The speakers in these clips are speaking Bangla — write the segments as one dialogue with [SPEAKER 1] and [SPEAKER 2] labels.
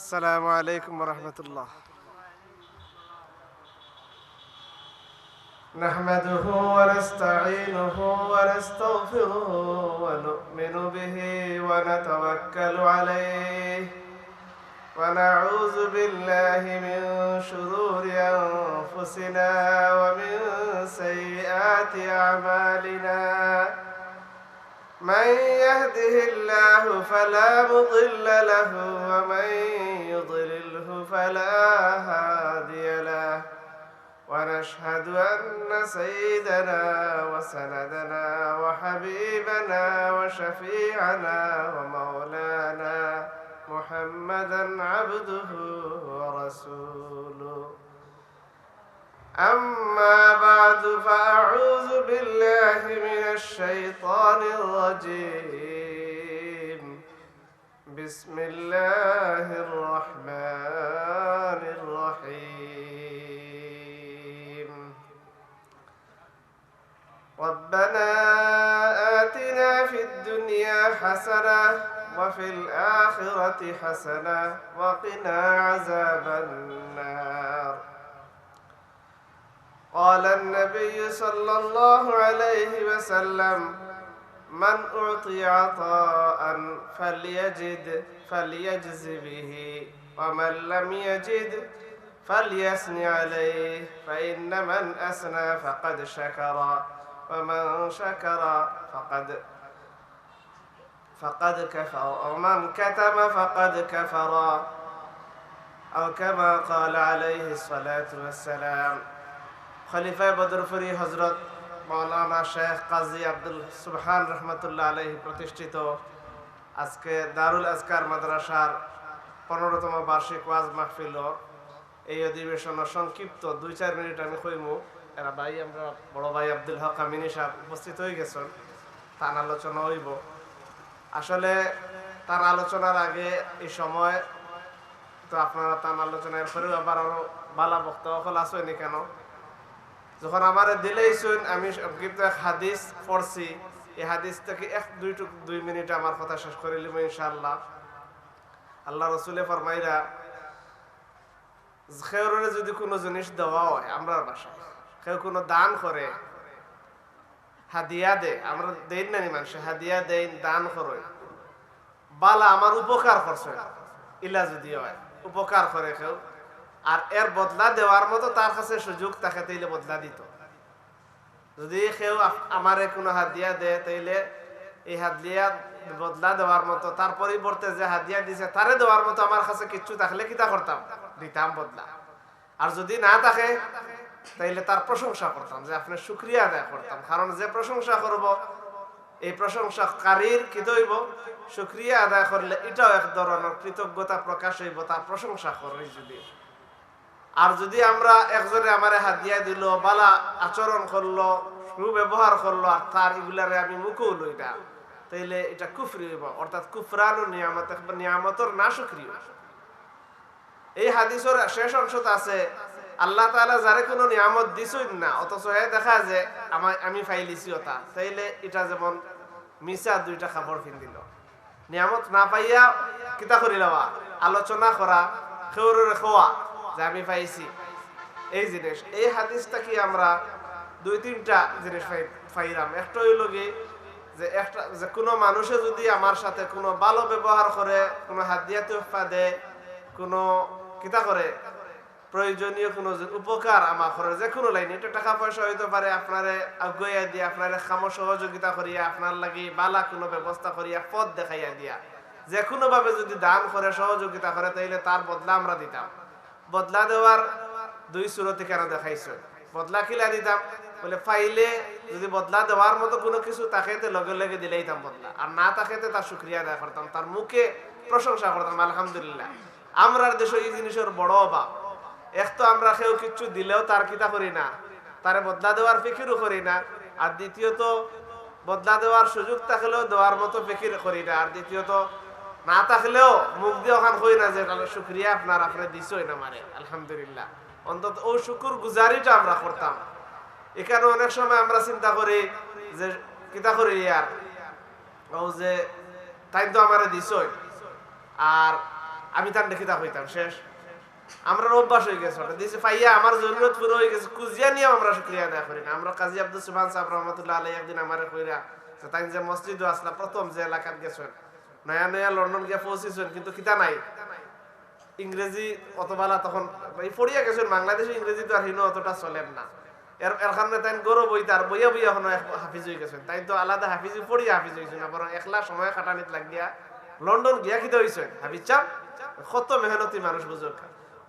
[SPEAKER 1] السلام عليكم ورحمة الله. نحمده ونستعينه ونستغفره ونؤمن به ونتوكل عليه ونعوذ بالله من شرور أنفسنا ومن سيئات أعمالنا. من يهده الله فلا مضل له ومن يضلله فلا هادي له. ونشهد أن سيدنا وسندنا وحبيبنا وشفيعنا ومولانا محمدا عبده ورسوله. أما بعد فأعوذ بالله من الشيطان الرجيم. بسم الله الرحمن الرحيم. ربنا آتنا في الدنيا حسنة وفي الآخرة حسنة وقنا عذاب النار. قال النبي صلى الله عليه وسلم: من أعطي عطاء فليجز به ومن لم يجد فليثن عليه فإن من أثنى فقد شكر ومن شكر فقد كفر ومن كتم فقد كفر أو كما قال عليه الصلاة والسلام. খলিফা বদরপুরি হযরত মাওলানা শেখ কাজী আব্দুল সুবহান রহমতুল্লাহ আলাইহি প্রতিষ্ঠিত আজকে দারুল আজকার মাদ্রাসার 15তম বার্ষিক ওয়াজ মাহফিল এই অধিবেশনের সংক্ষিপ্ত 2-4 মিনিট আমি কইমু। এরা ভাই আমরা বড় ভাই আব্দুল হক আমিনী সাহেব উপস্থিত হয়ে গেছেন, তার আলোচনা হইব। আসলে তার আলোচনার আগে এই সময় তো আপনারা তার আলোচনার পরেও আবার আরো বালা বক্তব্য হল আসেনি কেন? যখন আমার দিলেইছেন আমি সংক্ষিপ্ত এক হাদিস পড়ছি, এই হাদিস থেকে 1-2 মিনিট আমার কথা শেষ করে নিব ইনশাআল্লাহ। আল্লাহ রসুলে ফরমাইরা, খেউরে যদি কোনো জিনিস দেওয়া হয় আমরা বাসায়, কেউ কোনো দান করে, হাদিয়া দে, আমরা দেই না মানুষ হাদিয়া দেই, দান করে, বালা আমার উপকার করছে ইলা যদি হয় উপকার করে কেউ, আর এর বদলা দেওয়ার মতো তার কাছে সুযোগ থাকে তাইলে বদলা দিত। যদি কেউ আমারে কোনো হাদিয়া দেয় তাইলে এই হাদিয়া বদলা দেওয়ার মতো তার পরিবর্তে যে হাদিয়া দিছে তারে দেওয়ার মতো আমার কাছে কিচ্ছু থাকলে কিতা করতাম, দিতাম বদলা। আর যদি না থাকে তাইলে তার প্রশংসা করতাম, যে আপনার শুকরিয়া আদায় করতাম। কারণ যে প্রশংসা করব এই প্রশংসাকারীর কি হইব, শুকরিয়া আদায় করলে এটাও এক ধরনের কৃতজ্ঞতা প্রকাশ হইব, তার প্রশংসা করি যদি। আর যদি আমরা একজনে আমারে হাদিয়া দিল, বালা আচরণ করলো, সুব্যবহার করলো, আর তার এগুলারে আমি মুখও লই না, তাইলে এটা কুফরি হইব, অর্থাৎ কুফরানু নিয়ামত, নিয়ামতর না শুকরিয়া। এই হাদিসের শেষ অংশতে আছে আল্লাহ তাআলা যারে কোনো নিয়ামত দিছেন না অথচ হে দেখা যে আমি পাইলিছি ওটা, তাইলে এটা যেমন মিছা 2টা খাবার ফিন দিল। নিয়ামত না পাইয়া কিতা করি লওয়া, আলোচনা করা, খেউরে খোয়া যে আমি পাইছি এই জিনিস। এই হাদিসটা কি আমরা 2-3টা জিনিস পাইলাম। একটা হইল কি যে কোনো মানুষে যদি আমার সাথে কোনো ভালো ব্যবহার করে, কোনো হাদিয়া তোহফা দেয়, কোনো কিতা করে প্রয়োজনীয় কোনো উপকার আমার করে, যে কোনো লাইনে, এটা টাকা পয়সা হইতে পারে, আপনারে আগুয়াইয়া দিয়া, আপনারে খামো সহযোগিতা করিয়া, আপনার লাগি বালা কোনো ব্যবস্থা করিয়া, পথ দেখাইয়া দিয়া, যে কোনো ভাবে যদি দান করে, সহযোগিতা করে, তাইলে তার বদলা আমরা দিতাম। বদলা দেওয়ার 2 সুরতে কেন দেখাইছে? বদলা কিলা দিতাম বলে, পাইলে যদি বদলা দেওয়ার মতো কোনো কিছু তাকে লগে লগে দিলেইতাম বদলা, আর না তাকে তার শুকরিয়া আদায় করতাম, তার মুখে প্রশংসা করতাম আলহামদুলিল্লাহ। আমরার দেশে এই জিনিসের বড় অভাব। এক তো আমরা কেউ কিছু দিলেও তার কিতা করি না, তারে বদলা দেওয়ার ফিকিরও করি না, আর দ্বিতীয়ত বদলা দেওয়ার সুযোগ থাকলেও দেওয়ার মতো ফিকির করি না, আর দ্বিতীয়ত না থাকলেও মুখ দিয়ে ওখান কই না যে শুকরিয়া আপনার দিছই না মারে আলহামদুলিল্লাহ। অন্তত ও শুকুর গুজারিটা আমরা করতাম। এখানে অনেক সময় আমরা চিন্তা করি যে কিতা করি ইয়ার ও যে তাই তো আমারে দিছই, আর আমি তার দেখিতা হইতাম শেষ। আমরা অভ্যাস হয়ে গেছে ওটা দিয়েছে পাইয়া আমার জরুরত পুরো হয়ে গেছে, কুজিয়া নিয়ে আমরা শুক্রিয়া আদায় করি না। আমরা কাজী আব্দুল সুবহান সাহেব রহমতুল্লাহ আলাইহি একদিন আমার কইরা তাই যে মসজিদও আসলা প্রথম যে এলাকাত গেছেন, নয়া নয়া লন্ডন গিয়ে পৌঁছেছেন, কিন্তু কিতা নাই ইংরেজি অতবালা তখন এই পড়িয়া গেছেন। বাংলাদেশে ইংরেজি তো আর হিনো অতটা চলেন না, এর কারণে তাই গরো বই তার বইয়া বইয়া হনো হাফিজ হয়ে গেছেন। তাই তো আলাদা হাফিজ পড়িয়া হাফিজ হয়েছেন না, বরং একলা সময় খাটানিত লাগিয়া লন্ডন গিয়া খিতে হয়েছেন হাফিজ চাপ। কত মেহনতি মানুষ বুঝুক।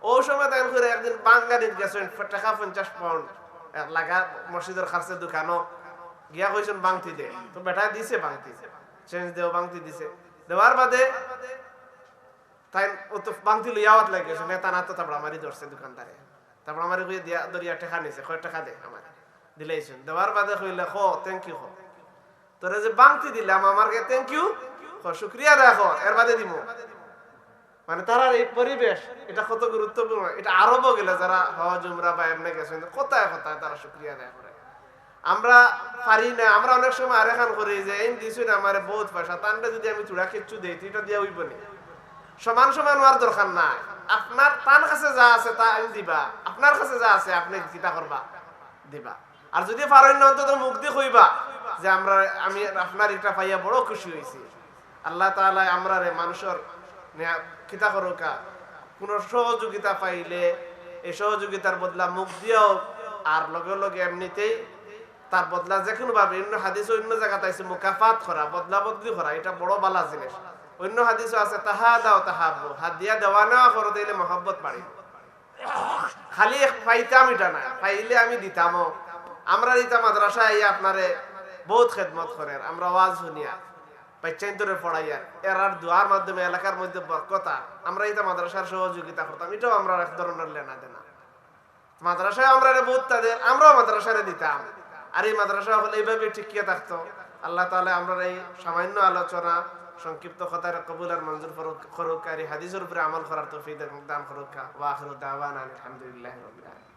[SPEAKER 1] ও সময় তাই করে একদিন বাঙ্গালিত গেছেন, টাকা 50 পাউন্ড লাগা মসজিদের খার্চে দোকানও গিয়া কইছেন বাংতি দে, তো বেটা দিছে বাংতি, চেঞ্জ দেও বাংতি দিছে। দেওয়ার বাদে তাই ও তো বাংতি লইয়াওয়াত লাগিয়েছে, নেতা না তো তারপর আমারই ধরছে দোকানদারে, তারপর আমার কইয়া দিয়া দরিয়া টাকা নিছে, কয় টাকা দে আমার দিলাইছেন। দেওয়ার বাদে কইলে খ থ্যাংক ইউ, তোরে যে বাংতি দিলাম আমারকে থ্যাংক ইউ শুক্রিয়া দেখো, এর বাদে দিব। মানে তারা এই পরিবেশ এটা কত গুরুত্বপূর্ণ। এটা আরবও গেলে যারা হজ উমরা বা এমনি গেছেন কোথায় কোথায় তারা শুক্রিয়া আদায় করে। আমরা পারি না, আমরা অনেক সময় আরেখান করি যে এই দিছুন আমার বহুত পয়সা, তানটা যদি আমি চূড়া কিচ্ছু দেই এটা দিয়ে হইব না। সমান সমান হওয়ার দরকার নাই। আপনার তার কাছে যা আছে তা আমি দিবা, আপনার কাছে যা আছে আপনি চিন্তা করবা দিবা। আর যদি পারেন না অন্তত মুখ দিয়ে কইবা যে আমি আপনার এটা পাইয়া বড় খুশি হয়েছি। আল্লাহ তাআলা আমরা মানুষের কিতা করোকা কোন সহযোগিতা পাইলে এই সহযোগিতার বদলা মুখ দিয়েও আর লগে লগে এমনিতেই তার বদলা যে কোনো ভাবে অন্য হাদিস অন্য জায়গাতে আছে মুকাফাত করা, বদলা বদলি করা, এটা বড় বালা জিনিস। অন্য হাদিসও আছে তাহাদাও তাহাব্বু, হাত দিয়া দেওয়া নেওয়া করে দিলে মহব্বত বাড়ে। খালি পাইতাম এটা না, পাইলে আমি দিতামও। আমরা দিতাম মাদ্রাসা এই আপনারে বহুত খেদমত করে, আমরা ওয়াজ শুনিয়া বাচ্চাইন্তরে পড়াইয়া এরার দোয়ার মাধ্যমে এলাকার মধ্যে বরকতা আমরা এটা মাদ্রাসার সহযোগিতা করতাম। এটাও আমরা এক ধরনের লেনা দেনা। মাদ্রাসায় আমরা বহুত তাদের আমরাও মাদ্রাসারে দিতাম। আর এই মাদ্রাসা হলে এইভাবে টিকিয়ে থাকতো। আল্লাহ তাআলা আমরা এই সামান্য আলোচনা সংক্ষিপ্ত কথার কবুল আর মঞ্জুর করুক, আর এই হাদিসের উপরে আমল করার তৌফিক দান করুক। ওয়া আখিরু দাওয়ানা আলহামদুলিল্লাহি রাব্বিল আলামিন।